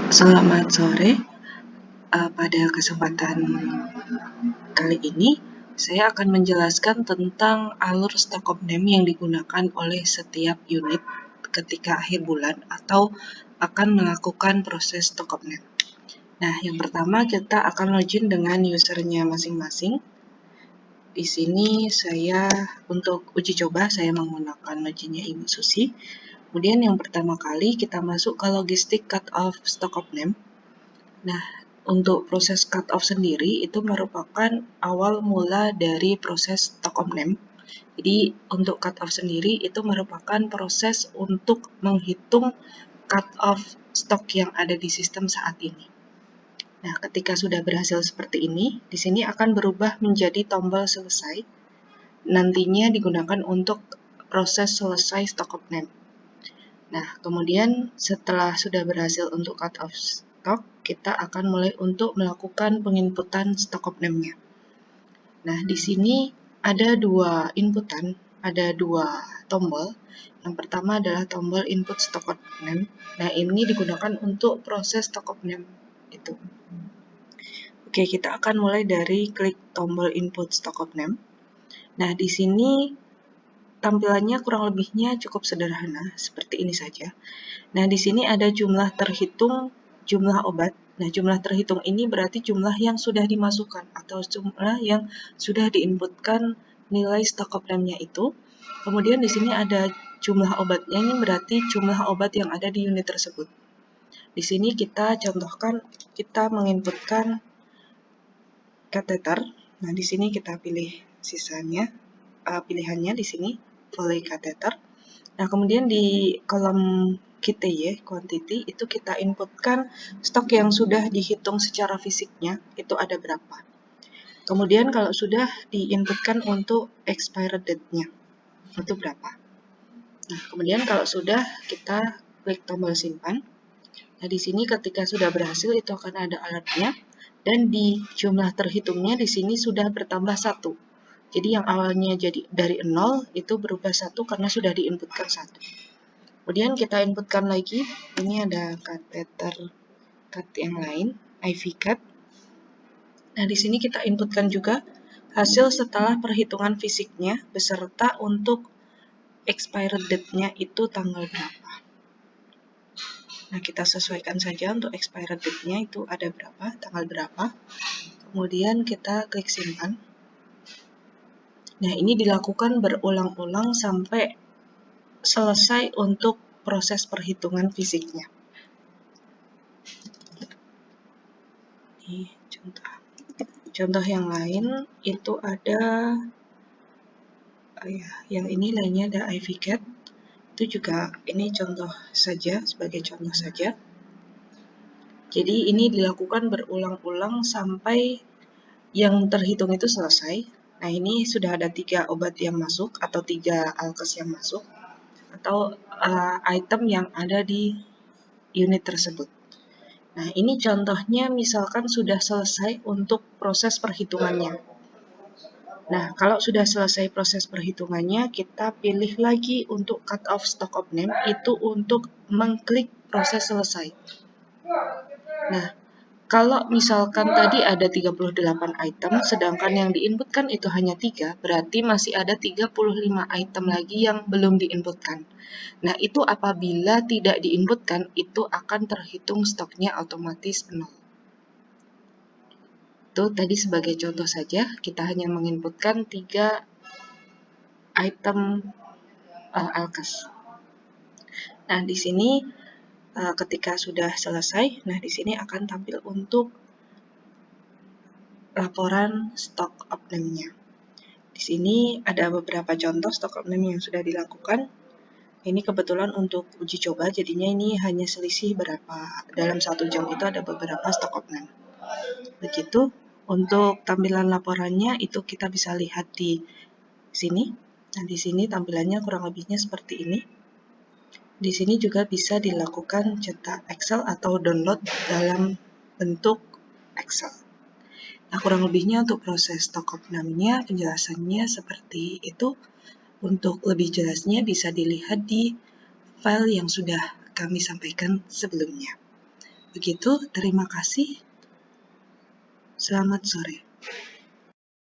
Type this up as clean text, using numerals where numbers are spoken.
Selamat sore. Pada kesempatan kali ini, saya akan menjelaskan tentang alur stok opname yang digunakan oleh setiap unit ketika akhir bulan atau akan melakukan proses stok opname. Nah, yang pertama kita akan login dengan usernya masing-masing. Di sini saya untuk uji coba saya menggunakan loginnya Ibu Susi. Kemudian yang pertama kali kita masuk ke logistik cut off stock opname. Nah, untuk proses cut off sendiri itu merupakan awal mula dari proses stock opname. Jadi untuk cut off sendiri itu merupakan proses untuk menghitung cut off stok yang ada di sistem saat ini. Nah, ketika sudah berhasil seperti ini, di sini akan berubah menjadi tombol selesai. Nantinya digunakan untuk proses selesai stock opname. Nah, kemudian setelah sudah berhasil untuk cut off stok, kita akan mulai untuk melakukan penginputan stok opname-nya. Nah, di sini ada dua inputan, ada dua tombol. Yang pertama adalah tombol input stok opname. Nah, ini digunakan untuk proses stok opname itu. Oke, kita akan mulai dari klik tombol input stok opname. Nah, di sini tampilannya kurang lebihnya cukup sederhana, seperti ini saja. Nah, di sini ada jumlah terhitung, jumlah obat. Nah, jumlah terhitung ini berarti jumlah yang sudah dimasukkan atau jumlah yang sudah diinputkan nilai stok opname-nya itu. Kemudian di sini ada jumlah obatnya, ini berarti jumlah obat yang ada di unit tersebut. Di sini kita contohkan, kita menginputkan kateter. Nah, di sini kita pilih sisanya, pilihannya di sini, volley kateter. Nah, kemudian di kolom QTY, quantity, itu kita inputkan stok yang sudah dihitung secara fisiknya, itu ada berapa. Kemudian kalau sudah diinputkan untuk expired date-nya, itu berapa. Nah, kemudian kalau sudah, kita klik tombol simpan. Nah, di sini ketika sudah berhasil, itu akan ada alertnya, dan di jumlah terhitungnya di sini sudah bertambah 1. Jadi yang awalnya jadi dari 0 itu berubah 1 karena sudah diinputkan 1. Kemudian kita inputkan lagi, ini ada kateter cut yang lain, IV cut. Nah, di sini kita inputkan juga hasil setelah perhitungan fisiknya beserta untuk expired date-nya itu tanggal berapa. Nah, kita sesuaikan saja untuk expired date-nya itu ada berapa, tanggal berapa. Kemudian kita klik simpan. Nah, ini dilakukan berulang-ulang sampai selesai untuk proses perhitungan fisiknya. Ini contoh yang lain itu ada yang ini lainnya ada IV cat. Itu juga ini contoh saja, sebagai contoh saja. Jadi ini dilakukan berulang-ulang sampai yang terhitung itu selesai. Nah, ini sudah ada 3 obat yang masuk atau 3 alkes yang masuk atau item yang ada di unit tersebut. Nah, ini contohnya misalkan sudah selesai untuk proses perhitungannya. Nah, kalau sudah selesai proses perhitungannya, kita pilih lagi untuk cut off stock opname itu untuk mengklik proses selesai. Nah, kalau misalkan tadi ada 38 item, sedangkan yang diinputkan itu hanya 3, berarti masih ada 35 item lagi yang belum diinputkan. Nah, itu apabila tidak diinputkan, itu akan terhitung stoknya otomatis 0. Itu tadi sebagai contoh saja, kita hanya menginputkan 3 item alkes. Nah, di sini ketika sudah selesai, nah di sini akan tampil untuk laporan stok opname-nya. Di sini ada beberapa contoh stok opname yang sudah dilakukan. Ini kebetulan untuk uji coba, jadinya ini hanya selisih berapa, dalam 1 jam itu ada beberapa stok opname. Begitu, untuk tampilan laporannya itu kita bisa lihat di sini. Nah, di sini tampilannya kurang lebihnya seperti ini. Di sini juga bisa dilakukan cetak Excel atau download dalam bentuk Excel. Nah, kurang lebihnya untuk proses stok opname-nya, penjelasannya seperti itu. Untuk lebih jelasnya bisa dilihat di file yang sudah kami sampaikan sebelumnya. Begitu, terima kasih. Selamat sore.